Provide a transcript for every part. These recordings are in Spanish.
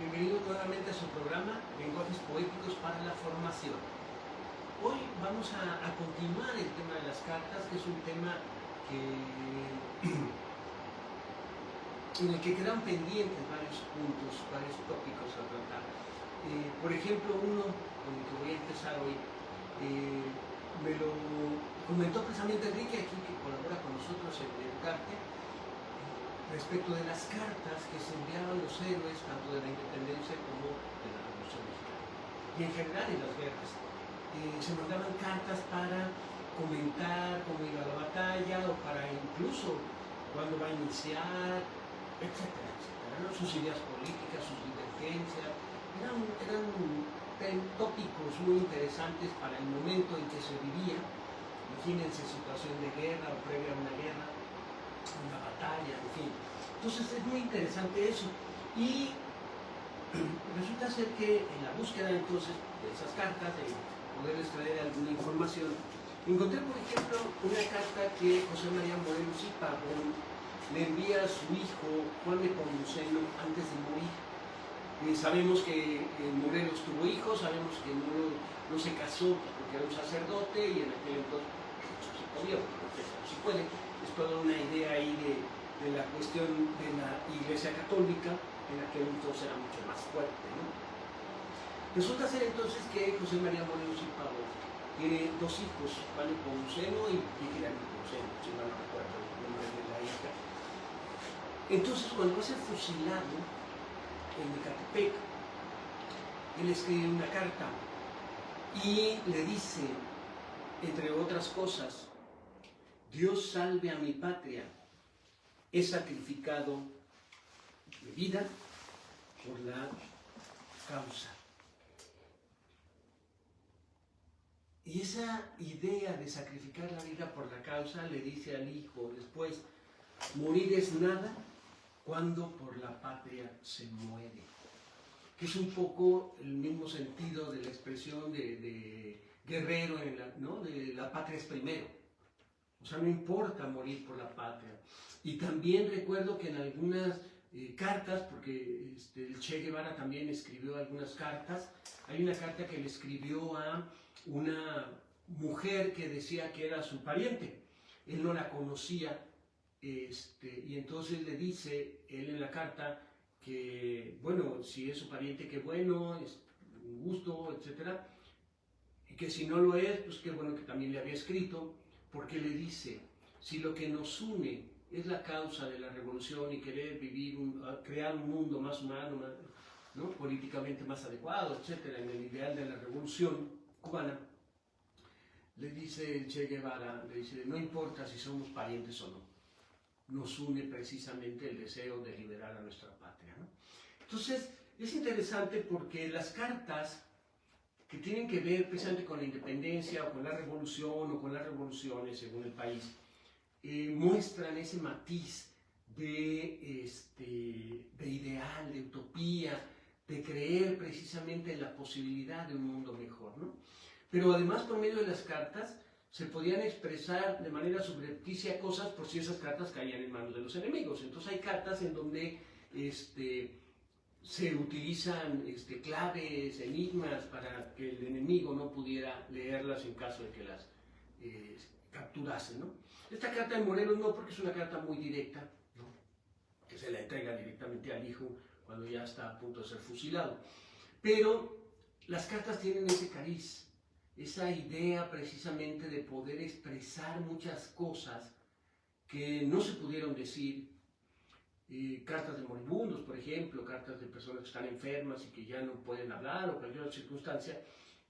Bienvenido nuevamente a su programa Lenguajes Poéticos para la Formación. Hoy vamos a continuar el tema de las cartas, que es un tema en el que quedan pendientes varios puntos, varios tópicos a tratar. Por ejemplo, uno con el que voy a empezar hoy, me lo comentó precisamente Enrique, aquí que colabora con nosotros en Educarte, respecto de las cartas que se enviaban los héroes, tanto de la independencia como de la Revolución Mexicana. Y en general en las guerras. Se mandaban cartas para comentar cómo iba la batalla, o para incluso cuándo va a iniciar, etcétera, etcétera, ¿no? Sus ideas políticas, sus divergencias. Eran tópicos muy interesantes para el momento en que se vivía. Imagínense situación de guerra o previa a una guerra, una batalla, en fin. Entonces es muy interesante eso. Y resulta ser que en la búsqueda entonces de esas cartas, de poder extraer alguna información, encontré por ejemplo una carta que José María Morelos y Pavón le envía a su hijo Juan Nepomuceno antes de morir. Sabemos que Morelos tuvo hijos, sabemos que no se casó porque era un sacerdote y en aquel entonces no se podía, porque no se puede. Es toda una idea ahí de la cuestión de la Iglesia Católica, en aquel entonces era mucho más fuerte, ¿no? Resulta ser entonces que José María Morelos y Pavón tiene dos hijos, Juan Nepomuceno y Víctor Nepomuceno, si no recuerdo el nombre de la hija. Entonces, cuando va a ser fusilado en Ecatepec, él escribe una carta y le dice, entre otras cosas: Dios salve a mi patria, he sacrificado mi vida por la causa. Y esa idea de sacrificar la vida por la causa le dice al hijo después: morir es nada cuando por la patria se muere. Que es un poco el mismo sentido de la expresión de Guerrero, ¿no? De la patria es primero. O sea, no importa morir por la patria. Y también recuerdo que en algunas cartas, porque el Che Guevara también escribió algunas cartas, hay una carta que le escribió a una mujer que decía que era su pariente. Él no la conocía, y entonces le dice él en la carta que, bueno, si es su pariente, qué bueno, es un gusto, etcétera, y que si no lo es, pues qué bueno que también le había escrito, porque le dice: si lo que nos une es la causa de la revolución y querer crear un mundo más humano, ¿no? Políticamente más adecuado, etcétera, en el ideal de la revolución cubana, le dice el Che Guevara, le dice: no importa si somos parientes o no, nos une precisamente el deseo de liberar a nuestra patria, ¿no? Entonces, es interesante porque las cartas que tienen que ver precisamente con la independencia o con la revolución o con las revoluciones según el país, muestran ese matiz de ideal, de utopía, de creer precisamente en la posibilidad de un mundo mejor, ¿no? Pero además, por medio de las cartas se podían expresar de manera subrepticia cosas por si esas cartas caían en manos de los enemigos. Entonces hay cartas en donde se utilizan claves, enigmas, para que el enemigo no pudiera leerlas en caso de que las capturase, ¿no? Esta carta de Morelos no, porque es una carta muy directa, ¿no? Que se la entrega directamente al hijo cuando ya está a punto de ser fusilado. Pero las cartas tienen ese cariz, esa idea precisamente de poder expresar muchas cosas que no se pudieron decir. Cartas de moribundos, por ejemplo, cartas de personas que están enfermas y que ya no pueden hablar o cualquier otra circunstancia,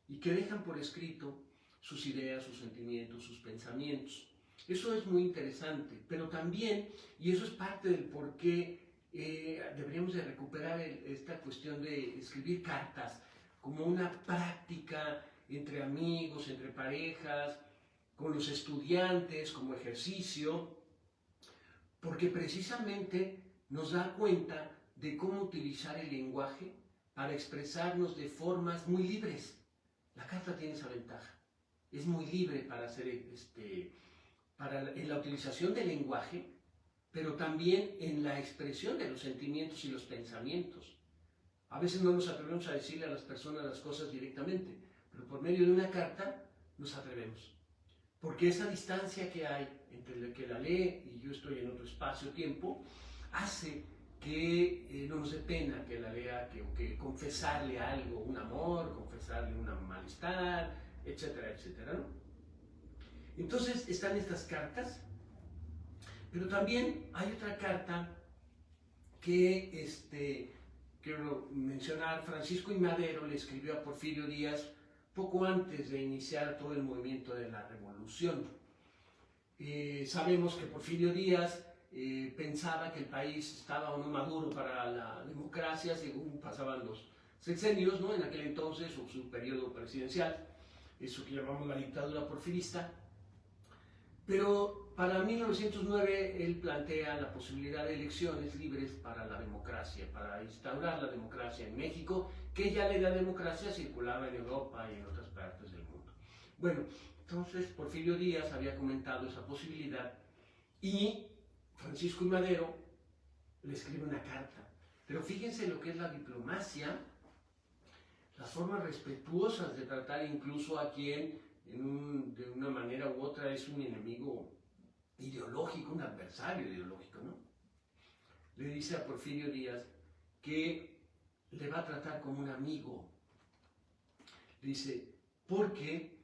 y que dejan por escrito sus ideas, sus sentimientos, sus pensamientos. Eso es muy interesante, pero también, y eso es parte del por qué deberíamos de recuperar esta cuestión de escribir cartas como una práctica entre amigos, entre parejas, con los estudiantes, como ejercicio, porque precisamente nos da cuenta de cómo utilizar el lenguaje para expresarnos de formas muy libres. La carta tiene esa ventaja, es muy libre para hacer en la utilización del lenguaje, pero también en la expresión de los sentimientos y los pensamientos. A veces no nos atrevemos a decirle a las personas las cosas directamente, pero por medio de una carta nos atrevemos. Porque esa distancia que hay entre el que la lee y yo estoy en otro espacio-tiempo, hace que no nos dé pena que la lea, que confesarle algo, un amor, confesarle un malestar, etcétera, etcétera, ¿no? Entonces están estas cartas, pero también hay otra carta que quiero mencionar. Francisco I. Madero le escribió a Porfirio Díaz poco antes de iniciar todo el movimiento de la revolución. Sabemos que Porfirio Díaz pensaba que el país estaba o no maduro para la democracia según pasaban los sexenios, ¿no? En aquel entonces, o su periodo presidencial, eso que llamamos la dictadura porfirista. Pero para 1909 él plantea la posibilidad de elecciones libres para la democracia, para instaurar la democracia en México, que ya la idea de democracia circulaba en Europa y en otras partes del mundo. Bueno, entonces Porfirio Díaz había comentado esa posibilidad y Francisco I. Madero le escribe una carta. Pero fíjense lo que es la diplomacia, las formas respetuosas de tratar incluso a quien de una manera u otra es un enemigo ideológico, un adversario ideológico, ¿no? Le dice a Porfirio Díaz que le va a tratar como un amigo. Dice, porque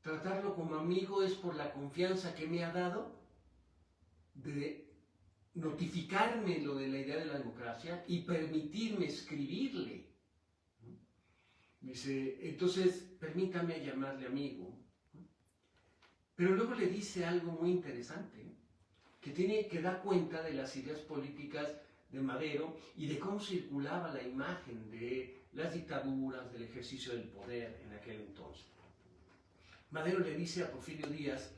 tratarlo como amigo es por la confianza que me ha dado de notificarme lo de la idea de la democracia y permitirme escribirle. Dice, entonces permítame llamarle amigo. Pero luego le dice algo muy interesante, que da cuenta de las ideas políticas de Madero y de cómo circulaba la imagen de las dictaduras, del ejercicio del poder en aquel entonces. Madero le dice a Porfirio Díaz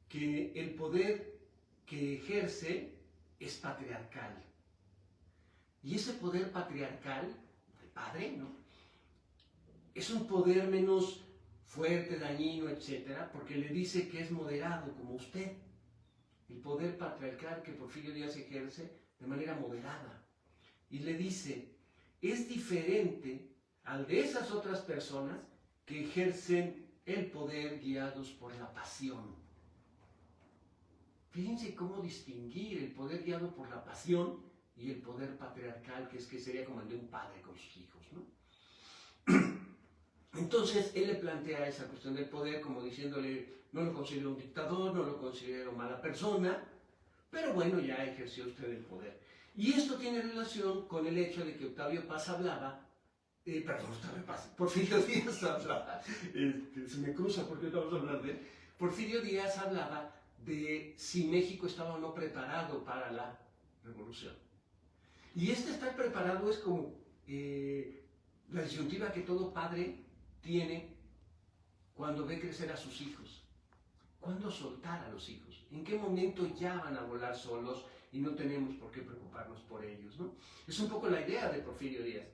que el poder que ejerce es patriarcal. Y ese poder patriarcal, de padre, ¿no?, es un poder menos fuerte, dañino, etcétera, porque le dice que es moderado, como usted. El poder patriarcal que Porfirio Díaz ejerce de manera moderada. Y le dice, es diferente al de esas otras personas que ejercen el poder guiados por la pasión. Fíjense cómo distinguir el poder guiado por la pasión y el poder patriarcal, que sería como el de un padre con sus hijos, ¿no? Entonces él le plantea esa cuestión del poder como diciéndole, no lo considero un dictador, no lo considero mala persona, pero bueno, ya ejerció usted el poder. Y esto tiene relación con el hecho de que Octavio Paz hablaba, Porfirio Díaz hablaba, se me cruza porque vamos a hablar de él. Porfirio Díaz hablaba de si México estaba o no preparado para la revolución. Y estar preparado es como la disyuntiva que todo padre tiene cuando ve crecer a sus hijos. ¿Cuándo soltar a los hijos? ¿En qué momento ya van a volar solos y no tenemos por qué preocuparnos por ellos, ¿no? Es un poco la idea de Porfirio Díaz.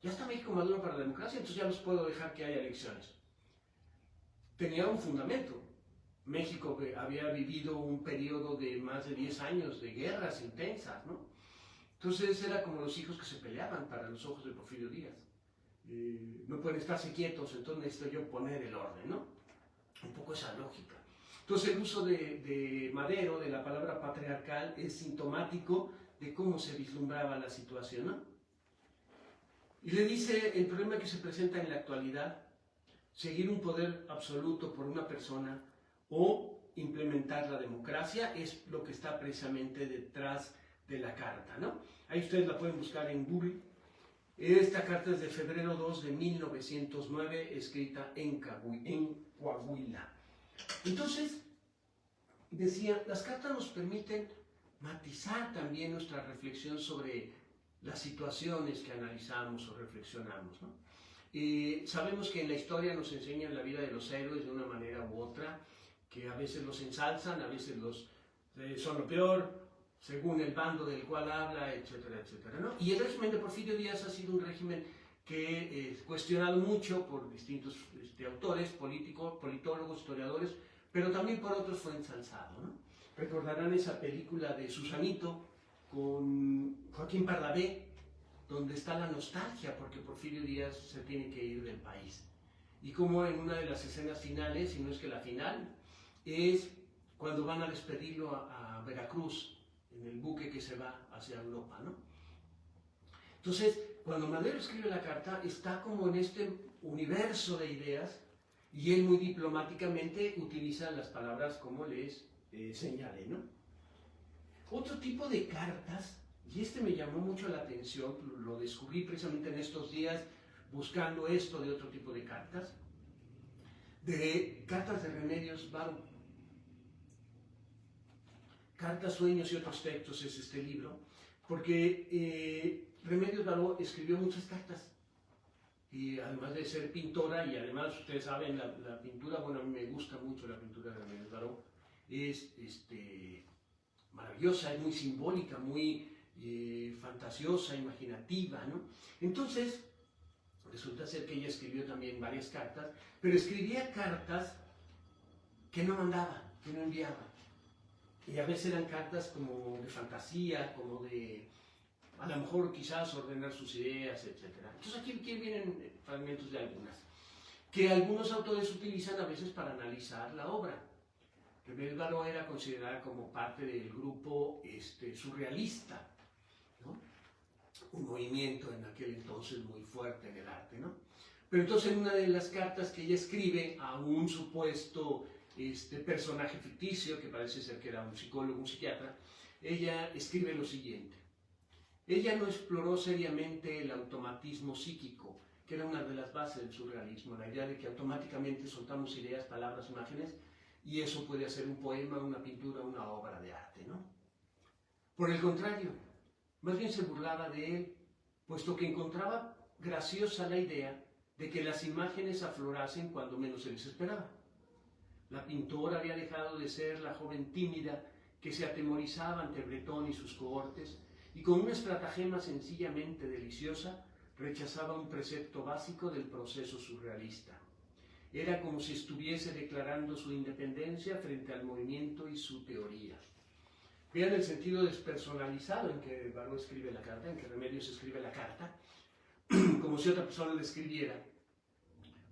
Ya está México maduro para la democracia, entonces ya los puedo dejar que haya elecciones. Tenía un fundamento. México había vivido un periodo de más de 10 años de guerras intensas, ¿no? Entonces era como los hijos que se peleaban para los ojos de Porfirio Díaz. No pueden estarse quietos, entonces necesito yo poner el orden, ¿no? Un poco esa lógica. Entonces el uso de Madero, de la palabra patriarcal, es sintomático de cómo se vislumbraba la situación, ¿no? Y le dice el problema que se presenta en la actualidad, seguir un poder absoluto por una persona o implementar la democracia, es lo que está precisamente detrás de la carta, ¿no? Ahí ustedes la pueden buscar en Google. Esta carta es de febrero 2 de 1909, escrita en Coahuila. Entonces, decía, las cartas nos permiten matizar también nuestra reflexión sobre las situaciones que analizamos o reflexionamos, ¿no? Sabemos que en la historia nos enseñan la vida de los héroes de una manera u otra, que a veces los ensalzan, a veces son lo peor, según el bando del cual habla, etcétera, etcétera, ¿no? Y el régimen de Porfirio Díaz ha sido un régimen que es cuestionado mucho por distintos autores, politólogos, historiadores, pero también por otros fue ensalzado, ¿no? Recordarán esa película de Susanito con Joaquín Pardavé, donde está la nostalgia, porque Porfirio Díaz se tiene que ir del país. Y como en una de las escenas finales, si no es que la final, es cuando van a despedirlo a Veracruz, en el buque que se va hacia Europa, ¿no? Entonces, cuando Madero escribe la carta, está como en este universo de ideas, y él muy diplomáticamente utiliza las palabras como les señalé, ¿no? Otro tipo de cartas, y este me llamó mucho la atención, lo descubrí precisamente en estos días, buscando esto de otro tipo de cartas de Remedios Varo. Cartas, Sueños y otros textos es este libro, porque Remedios Varo escribió muchas cartas, y además de ser pintora, y además ustedes saben, la pintura, bueno, a mí me gusta mucho la pintura de Remedios Varo, es maravillosa, es muy simbólica, muy fantasiosa, imaginativa, ¿no? Entonces, resulta ser que ella escribió también varias cartas, pero escribía cartas que no mandaba, que no enviaba. Y a veces eran cartas como de fantasía, como de, a lo mejor quizás ordenar sus ideas, etc. Entonces aquí vienen fragmentos de algunas, que algunos autores utilizan a veces para analizar la obra. Remedios Varo era considerada como parte del grupo surrealista, ¿no? Un movimiento en aquel entonces muy fuerte en el arte, ¿no? Pero entonces en una de las cartas que ella escribe a un supuesto personaje ficticio, que parece ser que era un psicólogo, un psiquiatra, ella escribe lo siguiente: ella no exploró seriamente el automatismo psíquico, que era una de las bases del surrealismo, la idea de que automáticamente soltamos ideas, palabras, imágenes, y eso puede hacer un poema, una pintura, una obra de arte, ¿no? Por el contrario, más bien se burlaba de él, puesto que encontraba graciosa la idea de que las imágenes aflorasen cuando menos se les esperaba. La pintora había dejado de ser la joven tímida que se atemorizaba ante Bretón y sus cohortes, y con una estratagema sencillamente deliciosa rechazaba un precepto básico del proceso surrealista. Era como si estuviese declarando su independencia frente al movimiento y su teoría. Vean el sentido despersonalizado en que Varo escribe la carta, en que Remedios escribe la carta, como si otra persona le escribiera.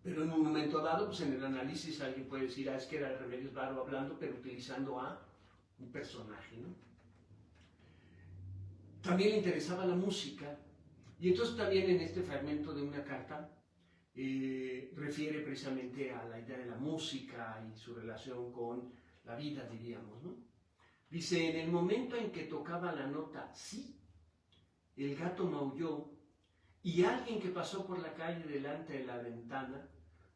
Pero en un momento dado, pues en el análisis alguien puede decir, es que era Remedios Varo hablando, pero utilizando a un personaje, ¿no? También le interesaba la música, y entonces también en este fragmento de una carta refiere precisamente a la idea de la música y su relación con la vida, diríamos, ¿no? Dice, en el momento en que tocaba la nota sí, el gato maulló, y alguien que pasó por la calle delante de la ventana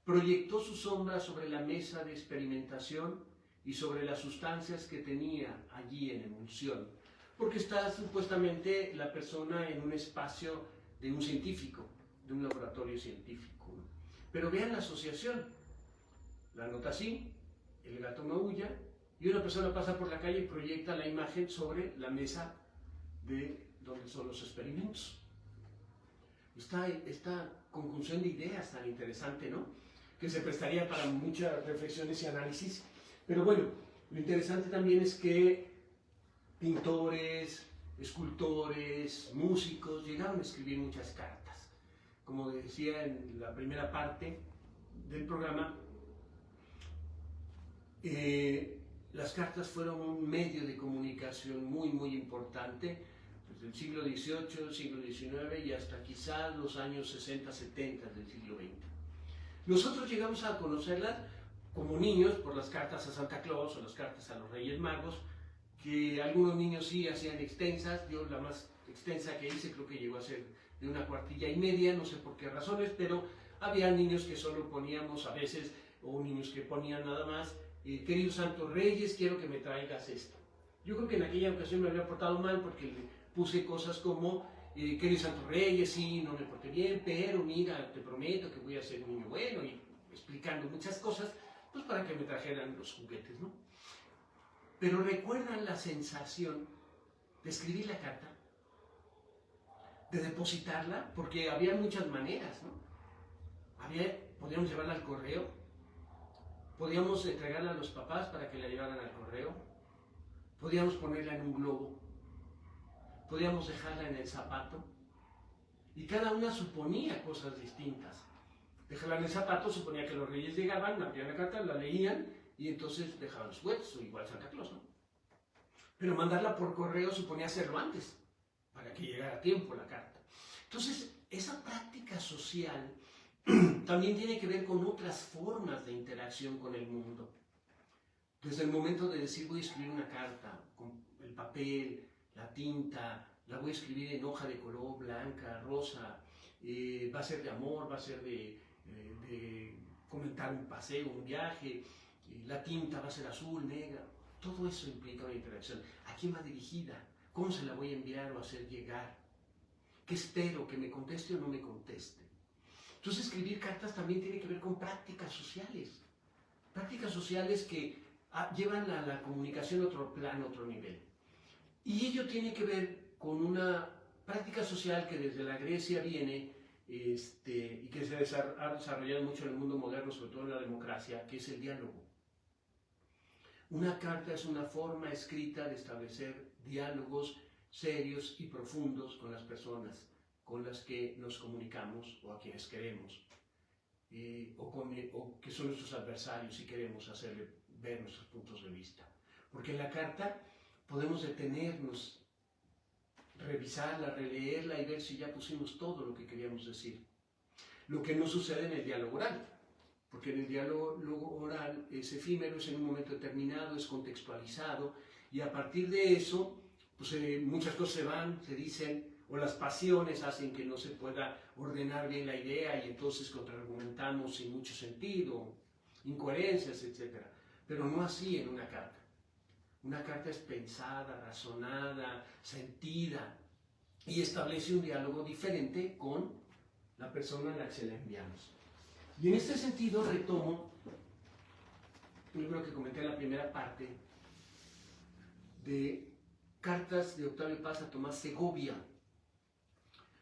proyectó su sombra sobre la mesa de experimentación y sobre las sustancias que tenía allí en emulsión, porque está supuestamente la persona en un espacio de un científico, de un laboratorio científico, ¿no? Pero vean la asociación, la nota sí, el gato maulla, y una persona pasa por la calle y proyecta la imagen sobre la mesa de donde son los experimentos. Esta conjunción de ideas tan interesante, ¿no? Que se prestaría para muchas reflexiones y análisis. Pero bueno, lo interesante también es que pintores, escultores, músicos llegaron a escribir muchas cartas. Como decía en la primera parte del programa, las cartas fueron un medio de comunicación muy, muy importante desde el siglo XVIII, siglo XIX y hasta quizás los años 60, 70 del siglo XX. Nosotros llegamos a conocerlas como niños por las cartas a Santa Claus o las cartas a los Reyes Magos, que algunos niños sí hacían extensas. Yo la más extensa que hice creo que llegó a ser de 1 cuartilla y media, no sé por qué razones, pero había niños que solo poníamos a veces, o niños que ponían nada más, queridos santos reyes, quiero que me traigas esto. Yo creo que en aquella ocasión me había portado mal porque le puse cosas como, queridos santos reyes, sí, no me porté bien, pero mira, te prometo que voy a ser un niño bueno, y explicando muchas cosas, pues para que me trajeran los juguetes, ¿no? Pero ¿recuerdan la sensación de escribir la carta? De depositarla, porque había muchas maneras, ¿no? Podíamos llevarla al correo, podíamos entregarla a los papás para que la llevaran al correo, podíamos ponerla en un globo, podíamos dejarla en el zapato, Y cada una suponía cosas distintas. Dejarla en el zapato suponía que los reyes llegaban, abrían la carta, la leían y entonces dejaban los juguetes, o igual Santa Claus, ¿no? Pero mandarla por correo suponía hacerlo antes, para que llegara a tiempo la carta. Entonces, esa práctica social también tiene que ver con otras formas de interacción con el mundo. Desde el momento de decir voy a escribir una carta, con el papel, la tinta, la voy a escribir en hoja de color blanca, rosa, va a ser de amor, va a ser de comentar un paseo, un viaje, la tinta va a ser azul, negra, todo eso implica una interacción. ¿A quién va dirigida? ¿Cómo se la voy a enviar o hacer llegar? ¿Qué espero? ¿Que me conteste o no me conteste? Entonces escribir cartas también tiene que ver con prácticas sociales que llevan a la comunicación a otro plano, a otro nivel. Y ello tiene que ver con una práctica social que desde la Grecia viene y que se ha desarrollado mucho en el mundo moderno, sobre todo en la democracia, que es el diálogo. Una carta es una forma escrita de establecer diálogos serios y profundos con las personas con las que nos comunicamos o a quienes queremos, o que son nuestros adversarios y queremos hacerle ver nuestros puntos de vista. Porque en la carta podemos detenernos, revisarla, releerla y ver si ya pusimos todo lo que queríamos decir. Lo que no sucede en el diálogo oral, porque en el diálogo oral es efímero, es en un momento determinado, es contextualizado, y a partir de eso, pues muchas cosas se van, se dicen, o las pasiones hacen que no se pueda ordenar bien la idea y entonces contraargumentamos sin mucho sentido, incoherencias, etc. Pero no así en una carta. Una carta es pensada, razonada, sentida y establece un diálogo diferente con la persona a la que se la enviamos. Y en este sentido retomo un libro que comenté en la primera parte de Cartas de Octavio Paz a Tomás Segovia,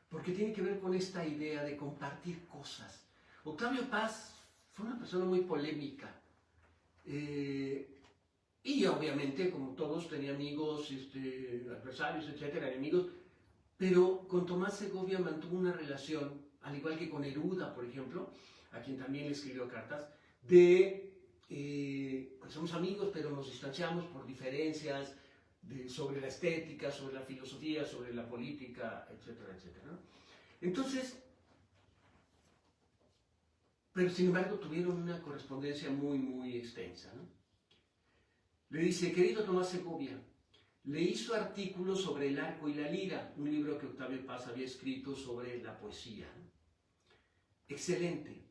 porque tiene que ver con esta idea de compartir cosas. Octavio Paz fue una persona muy polémica, y obviamente, como todos, tenía amigos, adversarios, etcétera, enemigos, pero con Tomás Segovia mantuvo una relación, al igual que con Neruda, por ejemplo, a quien también le escribió cartas, pues somos amigos, pero nos distanciamos por diferencias sobre la estética, sobre la filosofía, sobre la política, etcétera, etcétera, ¿no? Entonces, pero sin embargo tuvieron una correspondencia muy, muy extensa, ¿no? Le dice, querido Tomás Segovia, leí su artículo sobre el arco y la lira, un libro que Octavio Paz había escrito sobre la poesía. Excelente.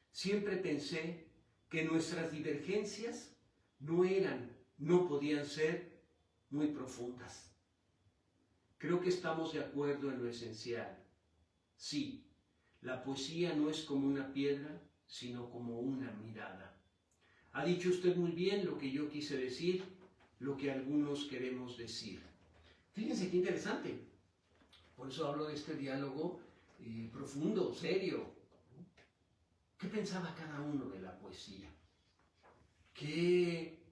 Siempre pensé que nuestras divergencias no podían ser muy profundas. Creo que estamos de acuerdo en lo esencial. Sí, la poesía no es como una piedra, sino como una mirada. Ha dicho usted muy bien lo que yo quise decir, lo que algunos queremos decir. Fíjense qué interesante. Por eso hablo de este diálogo profundo, serio. ¿Qué pensaba cada uno de la poesía? ¿Qué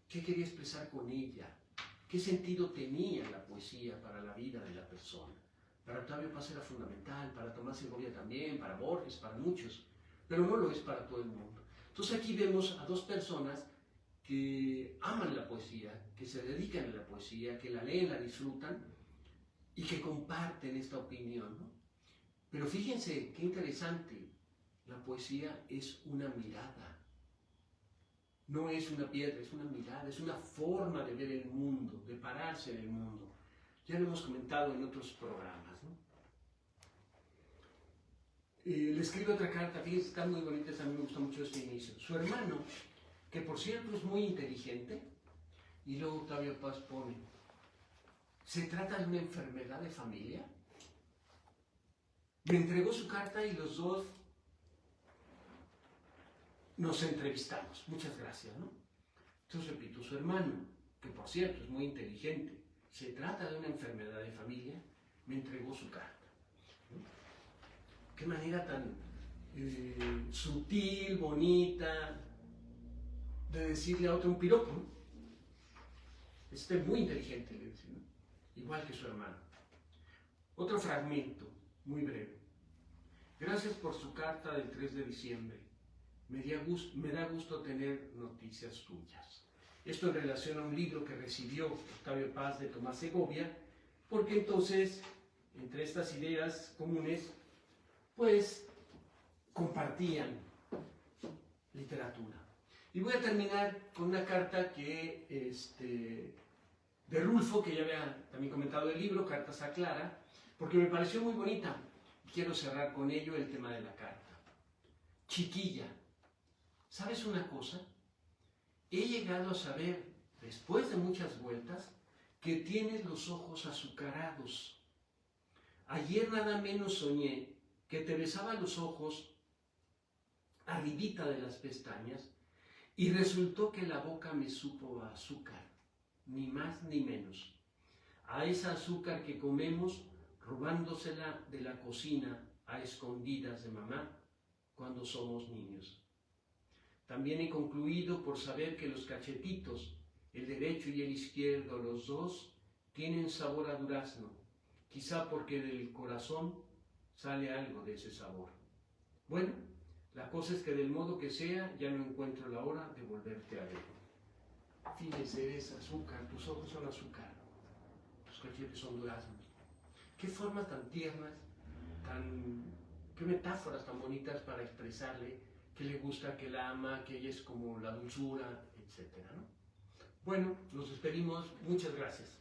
quería expresar con ella? ¿Qué sentido tenía la poesía para la vida de la persona? Para Octavio Paz era fundamental, para Tomás Segovia también, para Borges, para muchos, pero no lo es para todo el mundo. Entonces aquí vemos a dos personas que aman la poesía, que se dedican a la poesía, que la leen, la disfrutan y que comparten esta opinión, ¿no? Pero fíjense qué interesante, la poesía es una mirada, no es una piedra, es una mirada, es una forma de ver el mundo, de pararse en el mundo. Ya lo hemos comentado en otros programas, ¿no? Le escribe otra carta, fíjense, está muy bonita, a mí me gusta mucho este inicio. Su hermano, que por cierto es muy inteligente, y luego Octavio Paz pone, ¿se trata de una enfermedad de familia? Me entregó su carta y los dos nos entrevistamos. Muchas gracias, ¿no? Entonces repito, su hermano, que por cierto es muy inteligente, se trata de una enfermedad de familia, me entregó su carta. Qué manera tan sutil, bonita, de decirle a otro un piropo, ¿no? Muy inteligente, le dice, ¿no? Igual que su hermano. Otro fragmento. muy breve. Gracias por su carta del 3 de diciembre. Me da gusto tener noticias tuyas. Esto en relación a un libro que recibió Octavio Paz de Tomás Segovia, porque entonces, entre estas ideas comunes, pues compartían literatura. Y voy a terminar con una carta que, de Rulfo, que ya había también comentado el libro, Cartas a Clara, porque me pareció muy bonita. Quiero cerrar con ello el tema de la carta. Chiquilla, ¿sabes una cosa? He llegado a saber, después de muchas vueltas, que tienes los ojos azucarados. Ayer nada menos soñé que te besaba los ojos arribita de las pestañas y resultó que la boca me supo a azúcar, ni más ni menos. A esa azúcar que comemos robándosela de la cocina a escondidas de mamá cuando somos niños. También he concluido por saber que los cachetitos, el derecho y el izquierdo, los dos, tienen sabor a durazno, quizá porque del corazón sale algo de ese sabor. Bueno, la cosa es que del modo que sea, ya no encuentro la hora de volverte a ver. Fíjese, eres azúcar, tus ojos son azúcar, tus cachetes son duraznos. Qué formas tan tiernas, qué metáforas tan bonitas para expresarle que le gusta, que la ama, que ella es como la dulzura, etc., ¿no? Bueno, nos despedimos. Muchas gracias.